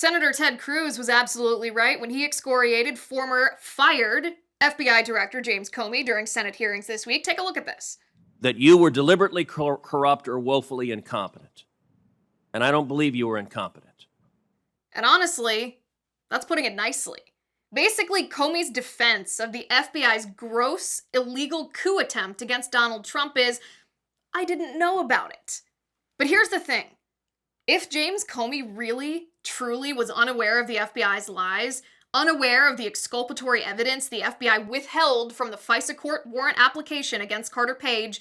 Senator Ted Cruz was absolutely right when he excoriated former fired FBI Director James Comey during Senate hearings this week. Take a look at this. That you were deliberately corrupt or woefully incompetent. And I don't believe you were incompetent. And honestly, that's putting it nicely. Basically, Comey's defense of the FBI's gross, illegal coup attempt against Donald Trump is, I didn't know about it. But here's the thing. If James Comey really, truly was unaware of the FBI's lies, unaware of the exculpatory evidence the FBI withheld from the FISA court warrant application against Carter Page,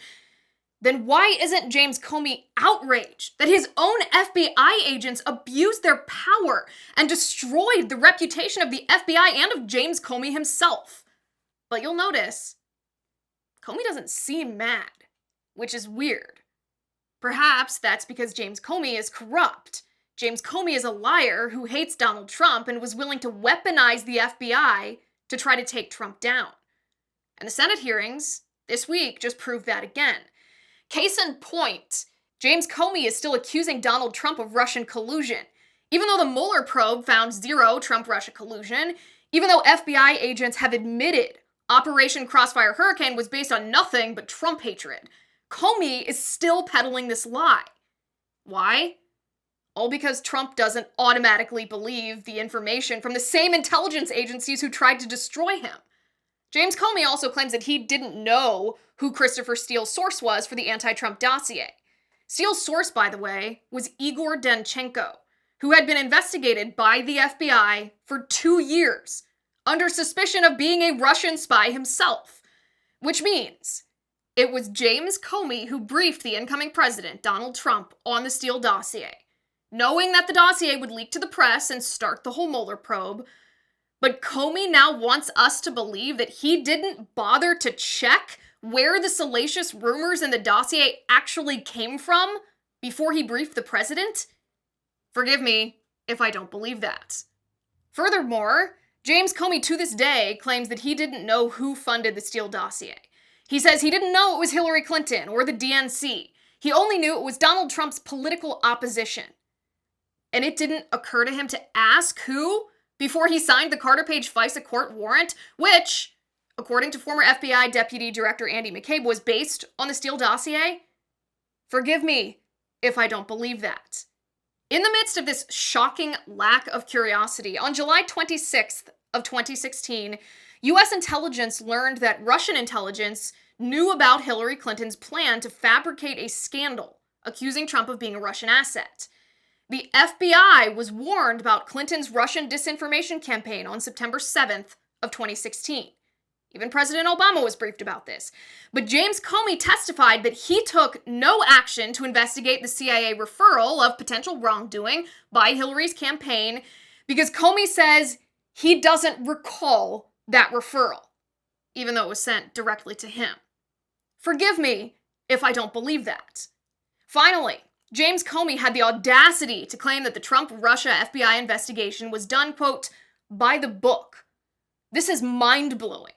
then why isn't James Comey outraged that his own FBI agents abused their power and destroyed the reputation of the FBI and of James Comey himself? But you'll notice, Comey doesn't seem mad, which is weird. Perhaps that's because James Comey is corrupt. James Comey is a liar who hates Donald Trump and was willing to weaponize the FBI to try to take Trump down. And the Senate hearings this week just proved that again. Case in point, James Comey is still accusing Donald Trump of Russian collusion. Even though the Mueller probe found zero Trump-Russia collusion, even though FBI agents have admitted Operation Crossfire Hurricane was based on nothing but Trump hatred, Comey is still peddling this lie. Why? All because Trump doesn't automatically believe the information from the same intelligence agencies who tried to destroy him. James Comey also claims that he didn't know who Christopher Steele's source was for the anti-Trump dossier. Steele's source, by the way, was Igor Danchenko, who had been investigated by the FBI for 2 years under suspicion of being a Russian spy himself. Which means it was James Comey who briefed the incoming president, Donald Trump, on the Steele dossier, knowing that the dossier would leak to the press and start the whole Mueller probe. But Comey now wants us to believe that he didn't bother to check where the salacious rumors in the dossier actually came from before he briefed the president? Forgive me if I don't believe that. Furthermore, James Comey to this day claims that he didn't know who funded the Steele dossier. He says he didn't know it was Hillary Clinton or the DNC. He only knew it was Donald Trump's political opposition. And it didn't occur to him to ask who before he signed the Carter Page FISA court warrant, which, according to former FBI Deputy Director Andy McCabe, was based on the Steele dossier? Forgive me if I don't believe that. In the midst of this shocking lack of curiosity, on July 26th of 2016, U.S. intelligence learned that Russian intelligence knew about Hillary Clinton's plan to fabricate a scandal accusing Trump of being a Russian asset. The FBI was warned about Clinton's Russian disinformation campaign on September 7th of 2016. Even President Obama was briefed about this. But James Comey testified that he took no action to investigate the CIA referral of potential wrongdoing by Hillary's campaign because Comey says he doesn't recall that referral, even though it was sent directly to him. Forgive me if I don't believe that. Finally, James Comey had the audacity to claim that the Trump-Russia FBI investigation was done, quote, by the book. This is mind-blowing.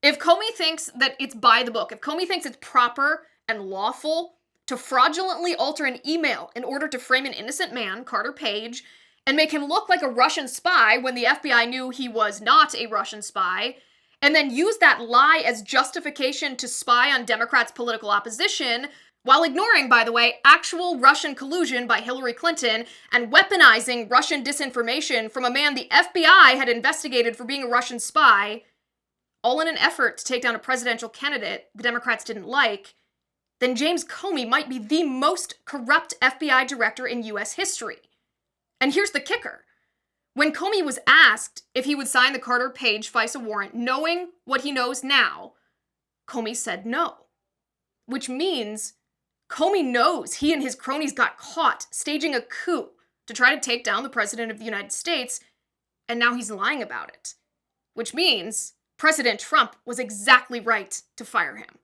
If Comey thinks that it's by the book, if Comey thinks it's proper and lawful to fraudulently alter an email in order to frame an innocent man, Carter Page, and make him look like a Russian spy when the FBI knew he was not a Russian spy, and then use that lie as justification to spy on Democrats' political opposition, while ignoring, by the way, actual Russian collusion by Hillary Clinton and weaponizing Russian disinformation from a man the FBI had investigated for being a Russian spy, all in an effort to take down a presidential candidate the Democrats didn't like, then James Comey might be the most corrupt FBI director in U.S. history. And here's the kicker. When Comey was asked if he would sign the Carter Page FISA warrant knowing what he knows now, Comey said no. Which means Comey knows he and his cronies got caught staging a coup to try to take down the President of the United States, and now he's lying about it. Which means President Trump was exactly right to fire him.